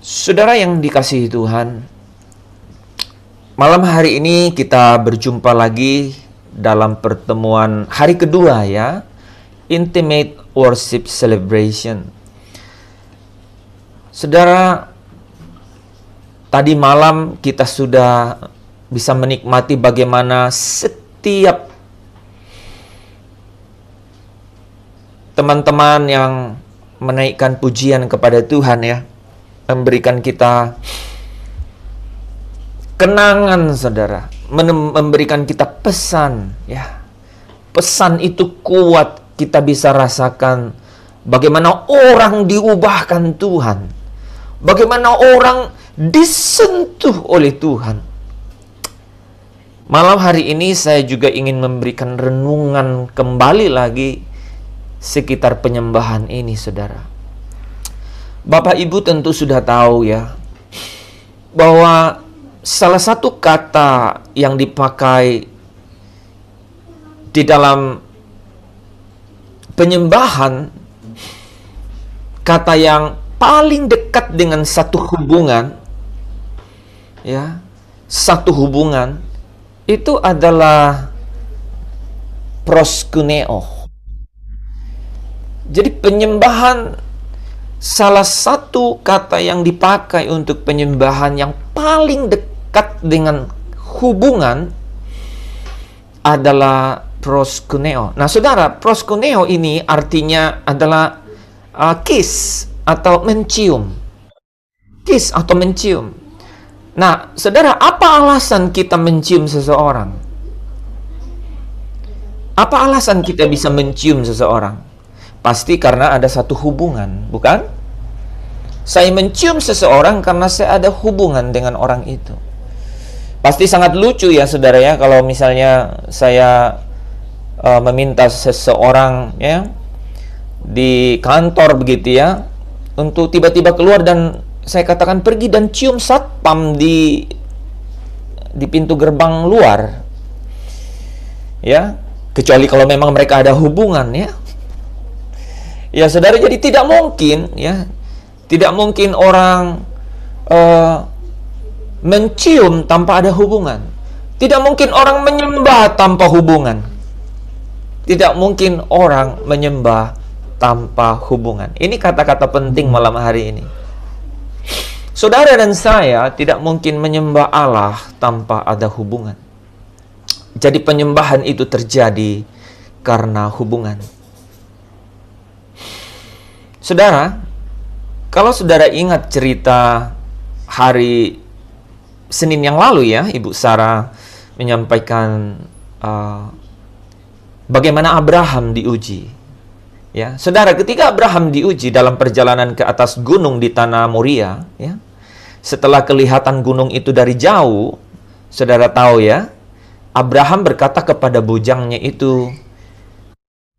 Saudara yang dikasihi Tuhan, malam hari ini kita berjumpa lagi dalam pertemuan hari kedua ya, Intimate Worship Celebration. Saudara, tadi malam kita sudah bisa menikmati bagaimana setiap teman-teman yang menaikkan pujian kepada Tuhan ya, memberikan kita kenangan, saudara, memberikan kita pesan ya. Pesan itu kuat, kita bisa rasakan bagaimana orang diubahkan Tuhan, bagaimana orang disentuh oleh Tuhan. Malam hari ini saya juga ingin memberikan renungan kembali lagi sekitar penyembahan ini, saudara. Bapak Ibu tentu sudah tahu ya, bahwa salah satu kata yang dipakai di dalam penyembahan, kata yang paling dekat dengan satu hubungan, ya, satu hubungan, itu adalah proskuneo. Jadi penyembahan, salah satu kata yang dipakai untuk penyembahan yang paling dekat dengan hubungan adalah proskuneo. Nah, saudara, proskuneo ini artinya adalah kiss atau mencium. Kiss atau mencium. Nah, saudara, apa alasan kita mencium seseorang? Apa alasan kita bisa mencium seseorang? Pasti karena ada satu hubungan, bukan? Saya mencium seseorang karena saya ada hubungan dengan orang itu. Pasti sangat lucu ya, saudara ya, kalau misalnya saya meminta seseorang ya di kantor begitu ya, untuk tiba-tiba keluar dan saya katakan pergi dan cium satpam di pintu gerbang luar. Ya, kecuali kalau memang mereka ada hubungan ya. Ya, saudara, jadi tidak mungkin ya, tidak mungkin orang mencium tanpa ada hubungan. Tidak mungkin orang menyembah tanpa hubungan. Tidak mungkin orang menyembah tanpa hubungan. Ini kata-kata penting malam hari ini. Saudara dan saya tidak mungkin menyembah Allah tanpa ada hubungan. Jadi penyembahan itu terjadi karena hubungan. Saudara, kalau saudara ingat cerita hari Senin yang lalu ya, Ibu Sarah menyampaikan bagaimana Abraham diuji. Ya, saudara, ketika Abraham diuji dalam perjalanan ke atas gunung di tanah Moria, ya, setelah kelihatan gunung itu dari jauh, saudara tahu ya, Abraham berkata kepada bujangnya itu,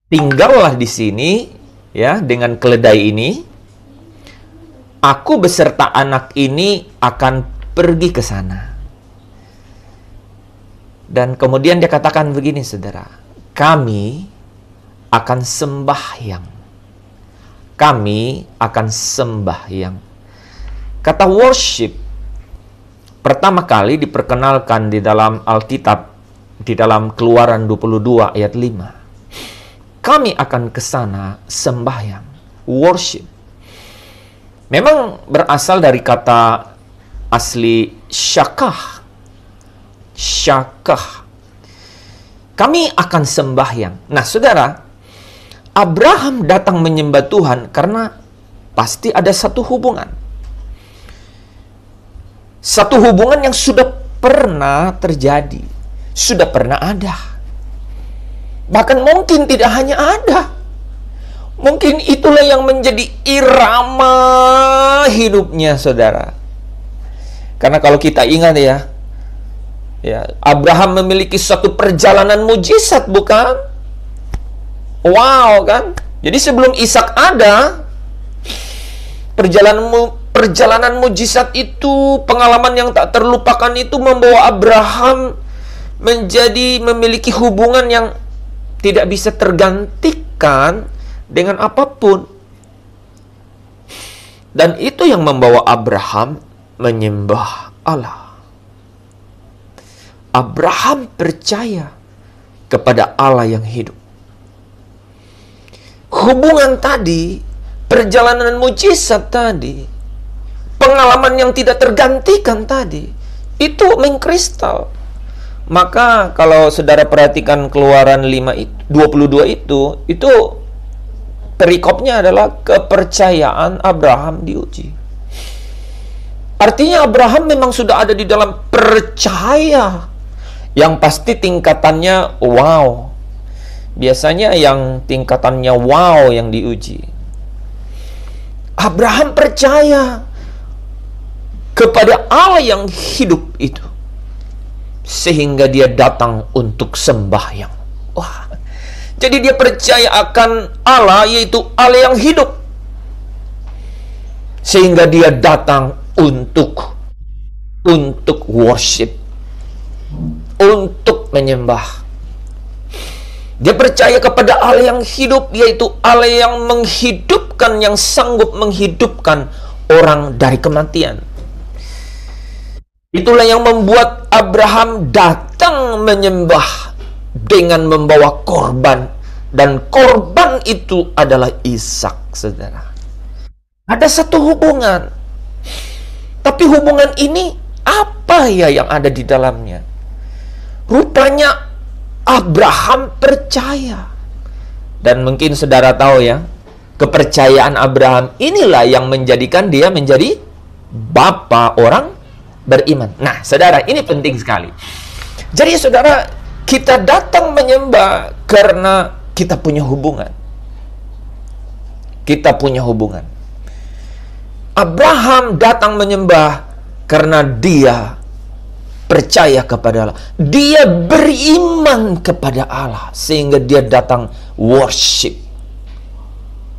tinggallah di sini. Ya, dengan keledai ini, aku beserta anak ini akan pergi ke sana. Dan kemudian dia katakan begini, saudara, kami akan sembahyang. Kami akan sembahyang. Kata worship pertama kali diperkenalkan di dalam Alkitab, di dalam Keluaran 22 ayat 5. Kami akan ke sana sembahyang, worship. Memang berasal dari kata asli syakah. Syakah. Kami akan sembahyang. Nah, saudara, Abraham datang menyembah Tuhan karena pasti ada satu hubungan. Satu hubungan yang sudah pernah terjadi, sudah pernah ada. Bahkan mungkin tidak hanya ada. Mungkin itulah yang menjadi irama hidupnya, saudara. Karena kalau kita ingat ya, Abraham memiliki suatu perjalanan mujizat, bukan? Wow, kan? Jadi sebelum Ishak ada, perjalanan mujizat itu, pengalaman yang tak terlupakan itu membawa Abraham menjadi memiliki hubungan yang tidak bisa tergantikan dengan apapun. Dan itu yang membawa Abraham menyembah Allah. Abraham percaya kepada Allah yang hidup. Hubungan tadi, perjalanan mujizat tadi, pengalaman yang tidak tergantikan tadi, itu mengkristal. Maka kalau saudara perhatikan Keluaran 22 itu perikopnya adalah kepercayaan Abraham diuji. Artinya Abraham memang sudah ada di dalam percaya. Yang pasti tingkatannya wow. Biasanya yang tingkatannya wow yang diuji. Abraham percaya kepada Allah yang hidup itu, sehingga dia datang untuk sembahyang. Wah, jadi dia percaya akan Allah, yaitu Allah yang hidup, sehingga dia datang untuk worship, untuk menyembah. Dia percaya kepada Allah yang hidup, yaitu Allah yang menghidupkan, yang sanggup menghidupkan orang dari kematian. Itulah yang membuat Abraham datang menyembah dengan membawa korban. Dan korban itu adalah Ishak, saudara. Ada satu hubungan. Tapi hubungan ini apa ya yang ada di dalamnya? Rupanya Abraham percaya. Dan mungkin saudara tahu ya, kepercayaan Abraham inilah yang menjadikan dia menjadi bapa orang beriman. Nah, saudara, ini penting sekali. Jadi, saudara, kita datang menyembah karena kita punya hubungan. Kita punya hubungan. Abraham datang menyembah karena dia percaya kepada Allah. Dia beriman kepada Allah, sehingga dia datang worship.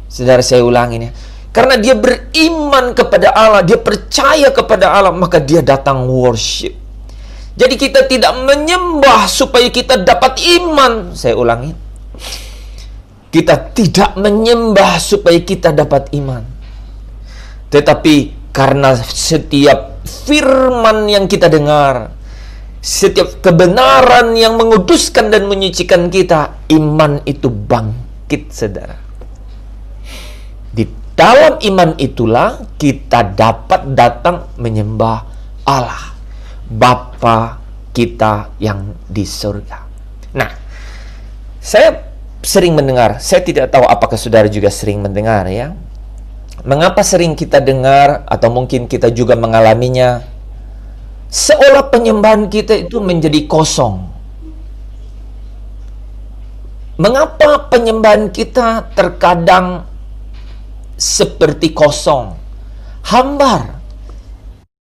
Saudara, saya ulangin ya. Karena dia beriman kepada Allah, dia percaya kepada Allah, maka dia datang worship. Jadi kita tidak menyembah supaya kita dapat iman. Saya ulangi. Kita tidak menyembah supaya kita dapat iman. Tetapi karena setiap firman yang kita dengar, setiap kebenaran yang menguduskan dan menyucikan kita, iman itu bangkit, saudara. Di dalam iman itulah kita dapat datang menyembah Allah, Bapa kita yang di surga. Nah, saya sering mendengar, saya tidak tahu apakah saudara juga sering mendengar ya. Mengapa sering kita dengar atau mungkin kita juga mengalaminya, seolah penyembahan kita itu menjadi kosong. Mengapa penyembahan kita terkadang seperti kosong, hambar,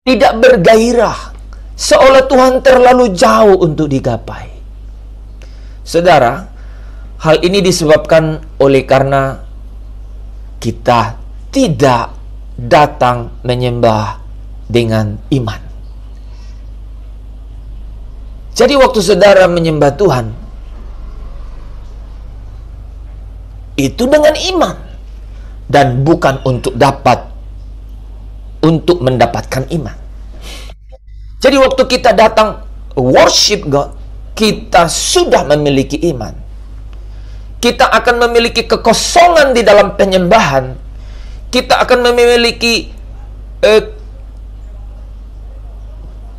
tidak bergairah, seolah Tuhan terlalu jauh untuk digapai? Saudara, hal ini disebabkan oleh karena kita tidak datang menyembah dengan iman. Jadi waktu saudara menyembah Tuhan, itu dengan iman, dan bukan untuk mendapatkan iman. Jadi waktu kita datang worship God, kita sudah memiliki iman. Kita akan memiliki kekosongan di dalam penyembahan. Kita akan memiliki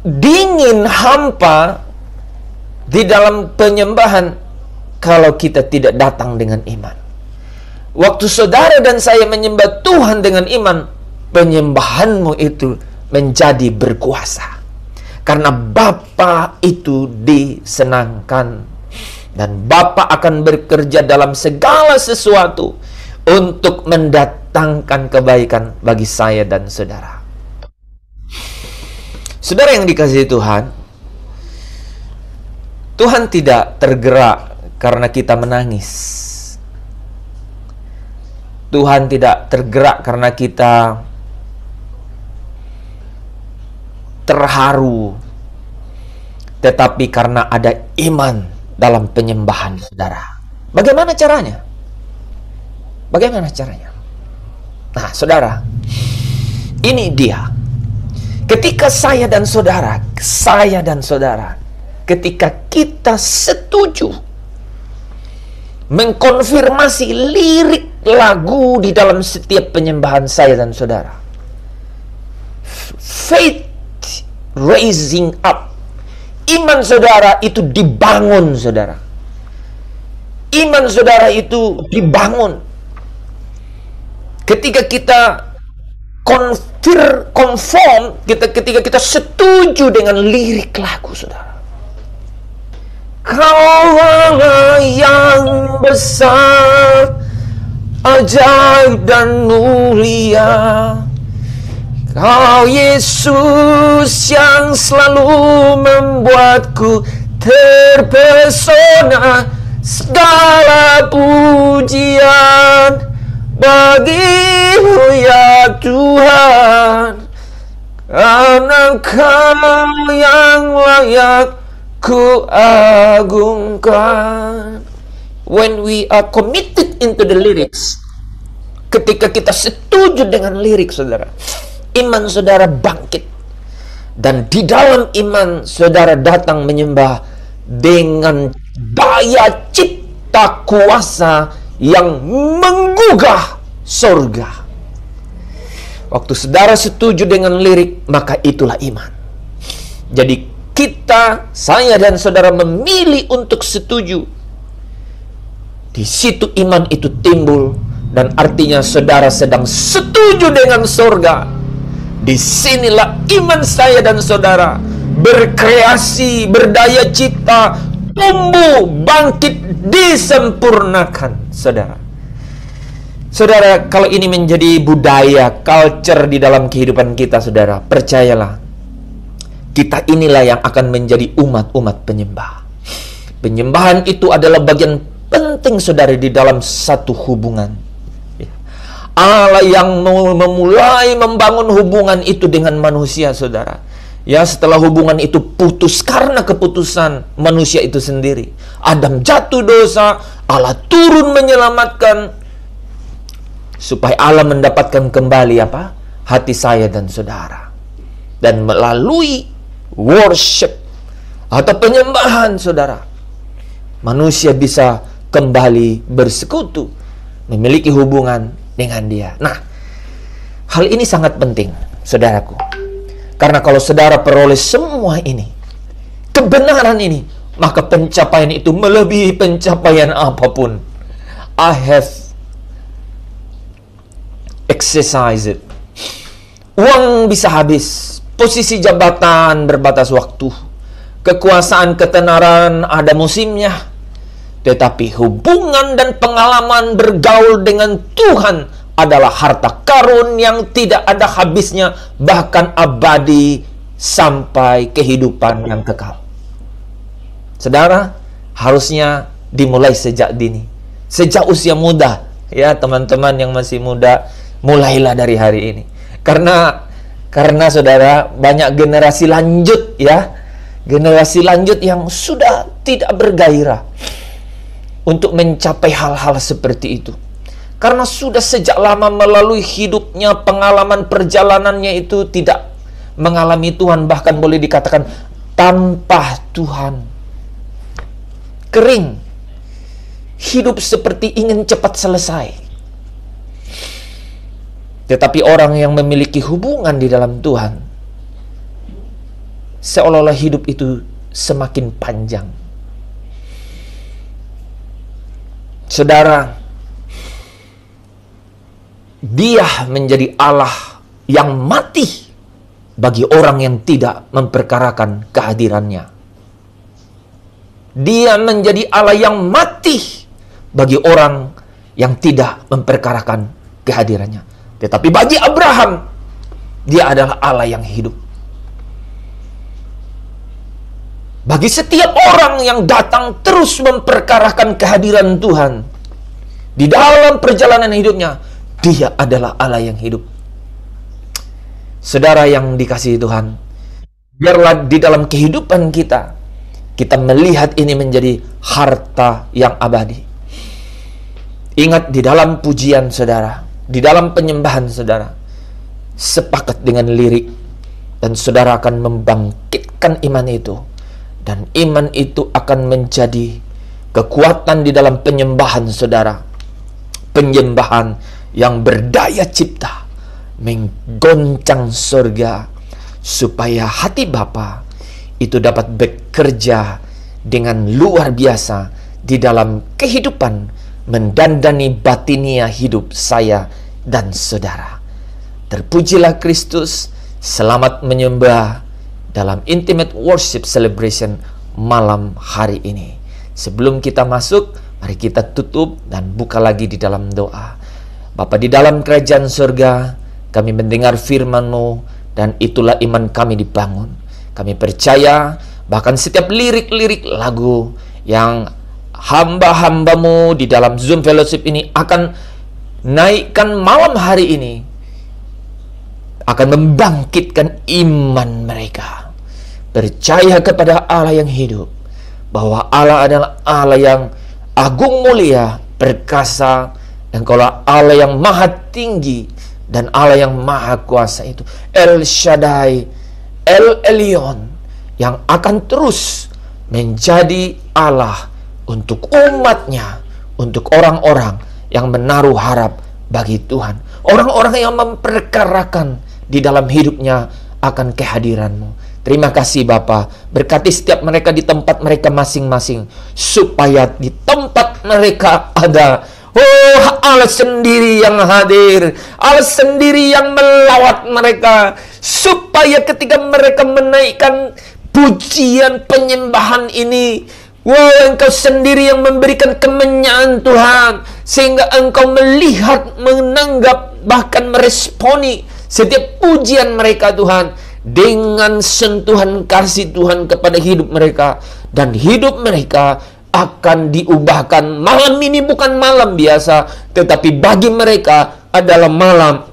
dingin, hampa di dalam penyembahan kalau kita tidak datang dengan iman. Waktu saudara dan saya menyembah Tuhan dengan iman, penyembahanmu itu menjadi berkuasa. Karena Bapa itu disenangkan. Dan Bapa akan bekerja dalam segala sesuatu untuk mendatangkan kebaikan bagi saya dan saudara. Saudara yang dikasihi Tuhan, Tuhan tidak tergerak karena kita menangis. Tuhan tidak tergerak karena kita terharu, tetapi karena ada iman dalam penyembahan saudara. Bagaimana caranya? Bagaimana caranya? Nah, saudara, Ini dia. Ketika saya dan saudara, ketika kita setuju mengkonfirmasi lirik lagu di dalam setiap penyembahan saya dan saudara, faith raising up, iman saudara itu dibangun, saudara. Iman saudara itu dibangun ketika kita ketika kita setuju dengan lirik lagu, saudara. Kau Allah yang besar, ajaib dan mulia. Kau Yesus yang selalu membuatku terpesona. Segala pujian bagimu ya Tuhan, karena Kau yang layak ku agungkan. When we are committed into the lyrics, ketika kita setuju dengan lirik, saudara, iman saudara bangkit. Dan di dalam iman saudara datang menyembah dengan daya cipta kuasa yang menggugah surga. Waktu saudara setuju dengan lirik, maka itulah iman. Jadi saya dan saudara memilih untuk setuju. Di situ iman itu timbul, dan artinya saudara sedang setuju dengan surga. Disinilah iman saya dan saudara berkreasi, berdaya cipta, tumbuh, bangkit, disempurnakan, saudara. Saudara, kalau ini menjadi budaya, culture di dalam kehidupan kita, saudara, percayalah, kita inilah yang akan menjadi umat-umat penyembah. Penyembahan itu adalah bagian penting, saudara, di dalam satu hubungan. Allah yang memulai membangun hubungan itu dengan manusia, saudara. Ya, setelah hubungan itu putus karena keputusan manusia itu sendiri. Adam jatuh dosa, Allah turun menyelamatkan, supaya Allah mendapatkan kembali apa? Hati saya dan saudara. Dan melalui worship atau penyembahan, saudara, manusia bisa kembali bersekutu, memiliki hubungan dengan Dia. Nah, hal ini sangat penting, saudaraku. Karena kalau saudara peroleh semua ini, kebenaran ini, maka pencapaian itu melebihi pencapaian apapun. I have exercised it. Uang bisa habis, posisi jabatan berbatas waktu, kekuasaan ketenaran ada musimnya, tetapi hubungan dan pengalaman bergaul dengan Tuhan adalah harta karun yang tidak ada habisnya, bahkan abadi sampai kehidupan yang kekal. Saudara, harusnya dimulai sejak dini, sejak usia muda. Ya, teman-teman yang masih muda, mulailah dari hari ini. Karena saudara, banyak generasi lanjut, ya, generasi lanjut yang sudah tidak bergairah untuk mencapai hal-hal seperti itu. Karena sudah sejak lama melalui hidupnya, pengalaman perjalanannya itu tidak mengalami Tuhan, bahkan boleh dikatakan tanpa Tuhan. Kering. Hidup seperti ingin cepat selesai. Tetapi orang yang memiliki hubungan di dalam Tuhan, seolah-olah hidup itu semakin panjang. Saudara, Dia menjadi Allah yang mati bagi orang yang tidak memperkarakan kehadirannya. Dia menjadi Allah yang mati bagi orang yang tidak memperkarakan kehadirannya. Tetapi bagi Abraham, Dia adalah Allah yang hidup. Bagi setiap orang yang datang terus memperkarakan kehadiran Tuhan di dalam perjalanan hidupnya, Dia adalah Allah yang hidup. Saudara yang dikasihi Tuhan, biarlah di dalam kehidupan kita melihat ini menjadi harta yang abadi. Ingat, di dalam pujian saudara, di dalam penyembahan saudara, sepakat dengan lirik, dan saudara akan membangkitkan iman itu, dan iman itu akan menjadi kekuatan di dalam penyembahan saudara, penyembahan yang berdaya cipta, menggoncang surga, supaya hati Bapa itu dapat bekerja dengan luar biasa di dalam kehidupan, mendandani batinia hidup saya dan saudara. Terpujilah Kristus. Selamat menyembah dalam intimate worship celebration malam hari ini. Sebelum kita masuk, mari kita tutup dan buka lagi di dalam doa. Bapa di dalam kerajaan surga, kami mendengar firman-Mu, dan itulah iman kami dibangun. Kami percaya bahkan setiap lirik-lirik lagu yang hamba-hamba-Mu di dalam Zoom Fellowship ini akan naikkan malam hari ini, akan membangkitkan iman mereka. Percaya kepada Allah yang hidup, bahwa Allah adalah Allah yang agung mulia, perkasa, dan kalau Allah yang maha tinggi dan Allah yang maha kuasa itu El Shaddai, El Elyon, yang akan terus menjadi Allah untuk umatnya, untuk orang-orang yang menaruh harap bagi Tuhan, orang-orang yang memperkarakan di dalam hidupnya akan kehadiran-Mu. Terima kasih Bapa, berkati setiap mereka di tempat mereka masing-masing, supaya di tempat mereka ada Allah sendiri yang hadir, Allah sendiri yang melawat mereka, supaya ketika mereka menaikkan pujian penyembahan ini, Engkau sendiri yang memberikan kemenyan Tuhan, sehingga Engkau melihat, menanggap, bahkan meresponi setiap pujian mereka Tuhan, dengan sentuhan kasih Tuhan kepada hidup mereka. Dan hidup mereka akan diubahkan. Malam ini bukan malam biasa, tetapi bagi mereka adalah malam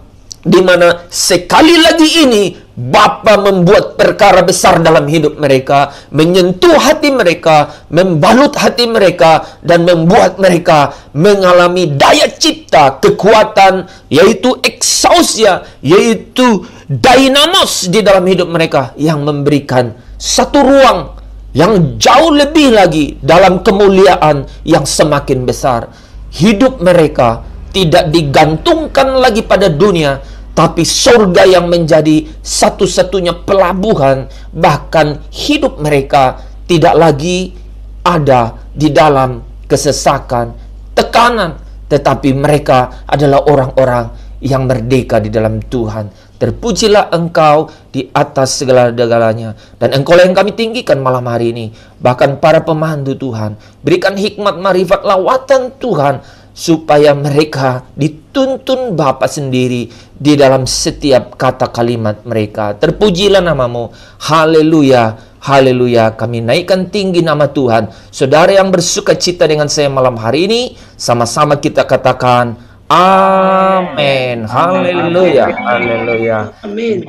di mana sekali lagi ini Bapa membuat perkara besar dalam hidup mereka, menyentuh hati mereka, membalut hati mereka, dan membuat mereka mengalami daya cipta, kekuatan, yaitu exousia, yaitu dynamos di dalam hidup mereka, yang memberikan satu ruang yang jauh lebih lagi dalam kemuliaan yang semakin besar. Hidup mereka tidak digantungkan lagi pada dunia, tapi surga yang menjadi satu-satunya pelabuhan. Bahkan hidup mereka tidak lagi ada di dalam kesesakan, tekanan, tetapi mereka adalah orang-orang yang merdeka di dalam Tuhan. Terpujilah Engkau di atas segala-galanya, dan Engkau yang kami tinggikan malam hari ini. Bahkan para pemandu Tuhan, berikan hikmat, marifat, lawatan Tuhan, supaya mereka dituntun Bapa sendiri di dalam setiap kata kalimat mereka. Terpujilah nama-Mu. Haleluya, haleluya. Kami naikkan tinggi nama Tuhan. Saudara yang bersuka cita dengan saya malam hari ini, sama-sama kita katakan amin. Haleluya, haleluya. Amin.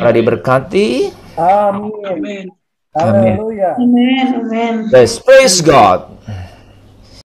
Mari diberkati. Amin. Amin. Haleluya. Amin. Amin. Let's praise God.